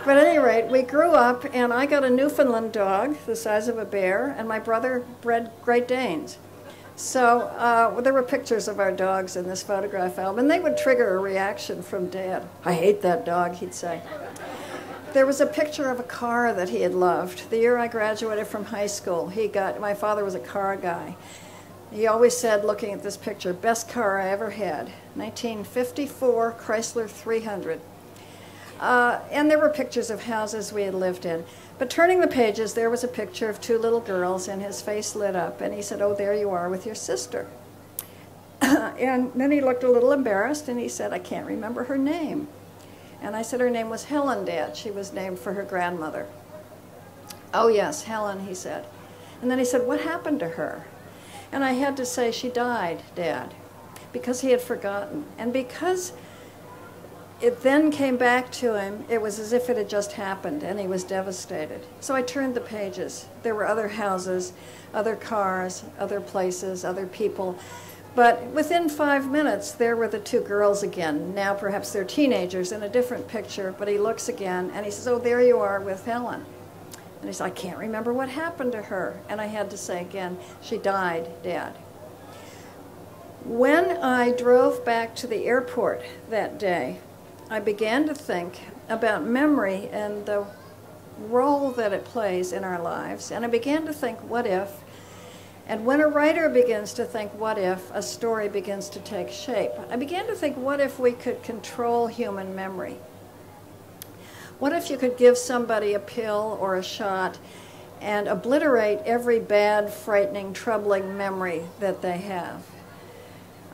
But at any rate, we grew up, and I got a Newfoundland dog the size of a bear, and my brother bred Great Danes. So there were pictures of our dogs in this photograph album, and they would trigger a reaction from Dad. "I hate that dog," he'd say. There was a picture of a car that he had loved. The year I graduated from high school, my father was a car guy. He always said, looking at this picture, "Best car I ever had, 1954 Chrysler 300. And there were pictures of houses we had lived in. But turning the pages, there was a picture of two little girls, and his face lit up, and he said, "Oh, there you are with your sister." And then he looked a little embarrassed, and he said, "I can't remember her name." And I said, "Her name was Helen, Dad. She was named for her grandmother." "Oh, yes, Helen," he said. And then he said, "What happened to her?" And I had to say, "She died, Dad," because he had forgotten. And because it then came back to him, it was as if it had just happened, and he was devastated. So I turned the pages. There were other houses, other cars, other places, other people. But within 5 minutes, there were the two girls again. Now perhaps they're teenagers in a different picture, but he looks again, and he says, "Oh, there you are with Helen." And he said, "I can't remember what happened to her." And I had to say again, "She died, Dad." When I drove back to the airport that day, I began to think about memory and the role that it plays in our lives. And I began to think, what if? And when a writer begins to think, what if, a story begins to take shape. I began to think, what if we could control human memory? What if you could give somebody a pill or a shot and obliterate every bad, frightening, troubling memory that they have?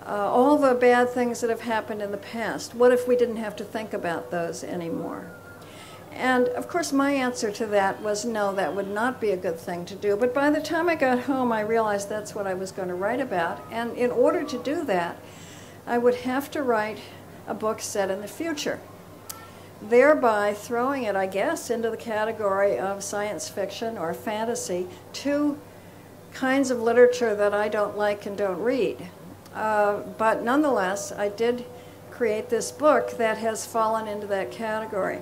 All the bad things that have happened in the past, what if we didn't have to think about those anymore? And of course my answer to that was no, that would not be a good thing to do. But by the time I got home, I realized that's what I was going to write about. And in order to do that, I would have to write a book set in the future, thereby throwing it, I guess, into the category of science fiction or fantasy, two kinds of literature that I don't like and don't read. But nonetheless, I did create this book that has fallen into that category.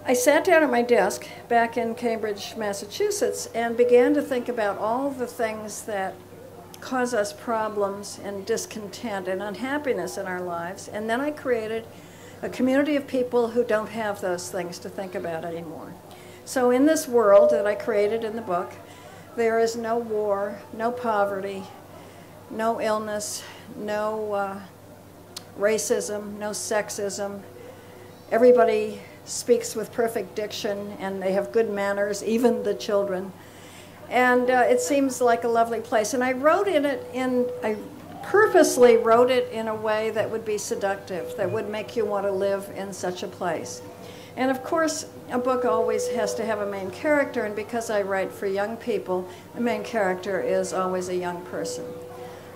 I sat down at my desk back in Cambridge, Massachusetts, and began to think about all the things that cause us problems and discontent and unhappiness in our lives. And then I created a community of people who don't have those things to think about anymore. So in this world that I created in the book, there is no war, no poverty, no illness, no racism, no sexism. Everybody speaks with perfect diction, and they have good manners, even the children. And it seems like a lovely place. And I purposely wrote it in a way that would be seductive, that would make you want to live in such a place. And of course, a book always has to have a main character, and because I write for young people, the main character is always a young person.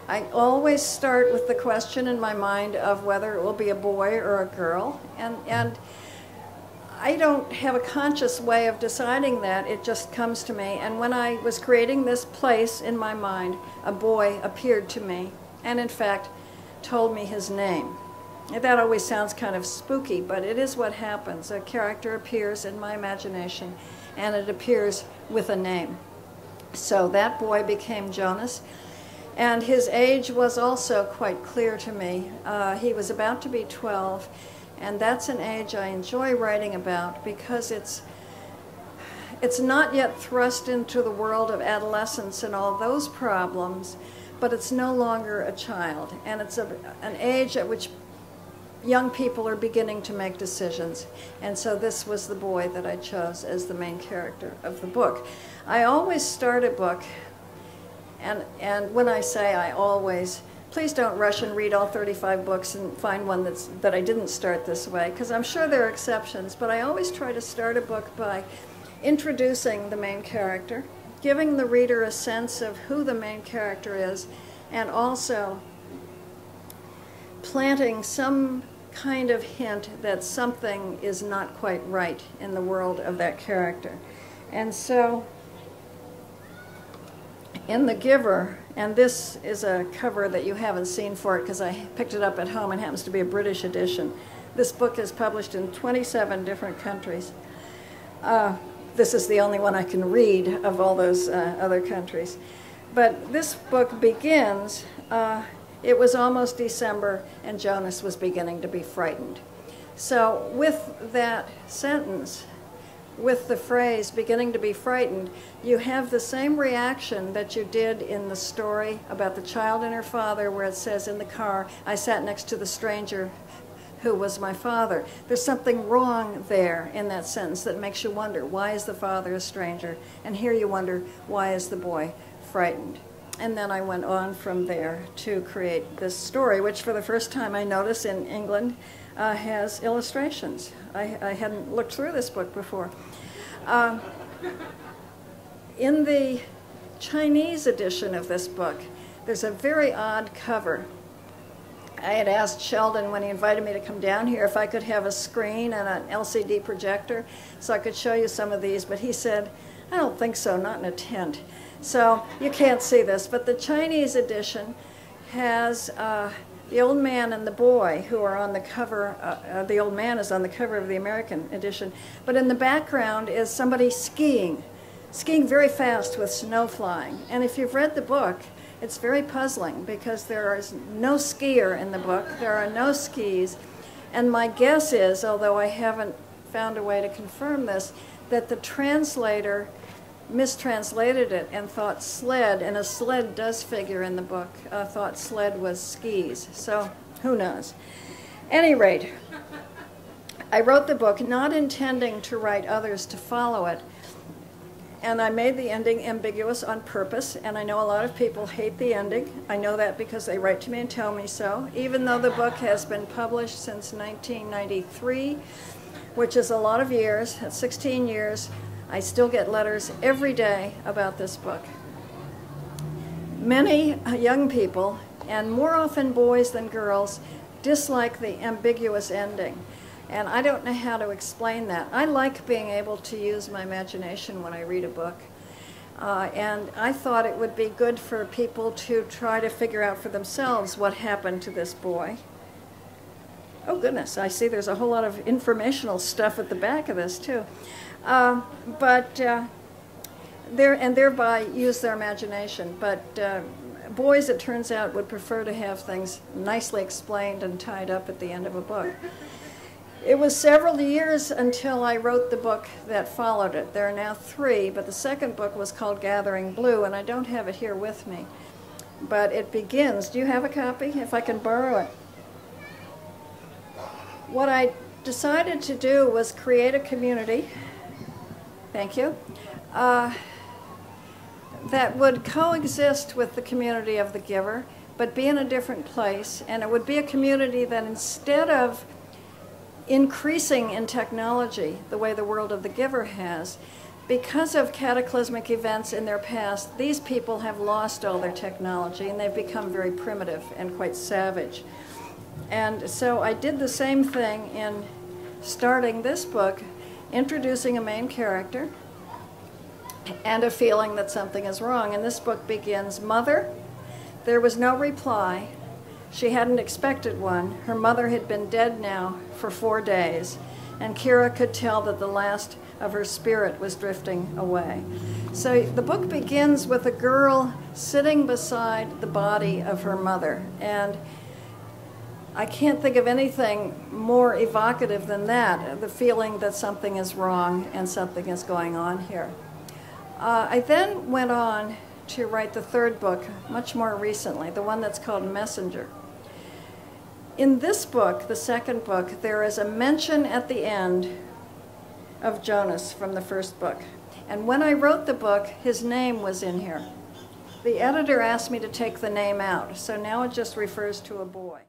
I always start with the question in my mind of whether it will be a boy or a girl, and I don't have a conscious way of deciding that. It just comes to me. And when I was creating this place in my mind, a boy appeared to me and, in fact, told me his name. That always sounds kind of spooky, but it is what happens. A character appears in my imagination, and it appears with a name. So that boy became Jonas. And his age was also quite clear to me. He was about to be 12, and that's an age I enjoy writing about because it's not yet thrust into the world of adolescence and all those problems, but it's no longer a child. And it's an age at which young people are beginning to make decisions. And so this was the boy that I chose as the main character of the book. I always start a book, and when I say I always, please don't rush and read all 35 books and find one that I didn't start this way, because I'm sure there are exceptions, but I always try to start a book by introducing the main character, giving the reader a sense of who the main character is, and also planting some kind of hint that something is not quite right in the world of that character. And so in The Giver, and this is a cover that you haven't seen for it because I picked it up at home and happens to be a British edition. This book is published in 27 different countries. This is the only one I can read of all those other countries. But this book begins, it was almost December and Jonas was beginning to be frightened. So with that sentence, with the phrase beginning to be frightened, you have the same reaction that you did in the story about the child and her father, where it says in the car, I sat next to the stranger who was my father. There's something wrong there in that sentence that makes you wonder, why is the father a stranger? And here you wonder, why is the boy frightened? And then I went on from there to create this story, which for the first time I notice in England has illustrations. I hadn't looked through this book before. In the Chinese edition of this book, there's a very odd cover. I had asked Sheldon when he invited me to come down here if I could have a screen and an LCD projector so I could show you some of these, but he said, I don't think so, not in a tent. So you can't see this, but the Chinese edition has the old man and the boy who are on the cover. The old man is on the cover of the American edition, but in the background is somebody skiing very fast with snow flying. And if you've read the book, it's very puzzling because there is no skier in the book, there are no skis, and my guess is, although I haven't found a way to confirm this, that the translator mistranslated it and thought sled, and a sled does figure in the book, thought sled was skis, so who knows. At any rate, I wrote the book not intending to write others to follow it, and I made the ending ambiguous on purpose, and I know a lot of people hate the ending. I know that because they write to me and tell me so, even though the book has been published since 1993, which is a lot of years, that's 16 years. I still get letters every day about this book. Many young people, and more often boys than girls, dislike the ambiguous ending. And I don't know how to explain that. I like being able to use my imagination when I read a book. And I thought it would be good for people to try to figure out for themselves what happened to this boy. Oh goodness, I see there's a whole lot of informational stuff at the back of this too. Thereby use their imagination. But boys, it turns out, would prefer to have things nicely explained and tied up at the end of a book. It was several years until I wrote the book that followed it. There are now 3, but the second book was called Gathering Blue, and I don't have it here with me. But it begins. Do you have a copy? If I can borrow it. What I decided to do was create a community, thank you, that would coexist with the community of the giver, but be in a different place. And it would be a community that, instead of increasing in technology the way the world of the giver has, because of cataclysmic events in their past, these people have lost all their technology and they've become very primitive and quite savage. And so I did the same thing in starting this book, introducing a main character and a feeling that something is wrong. And this book begins, Mother. There was no reply. She hadn't expected one. Her mother had been dead now for 4 days, and Kira could tell that the last of her spirit was drifting away. So the book begins with a girl sitting beside the body of her mother, and I can't think of anything more evocative than that, the feeling that something is wrong and something is going on here. I then went on to write the 3rd book much more recently, the one that's called Messenger. In this book, the 2nd book, there is a mention at the end of Jonas from the 1st book. And when I wrote the book, his name was in here. The editor asked me to take the name out, so now it just refers to a boy.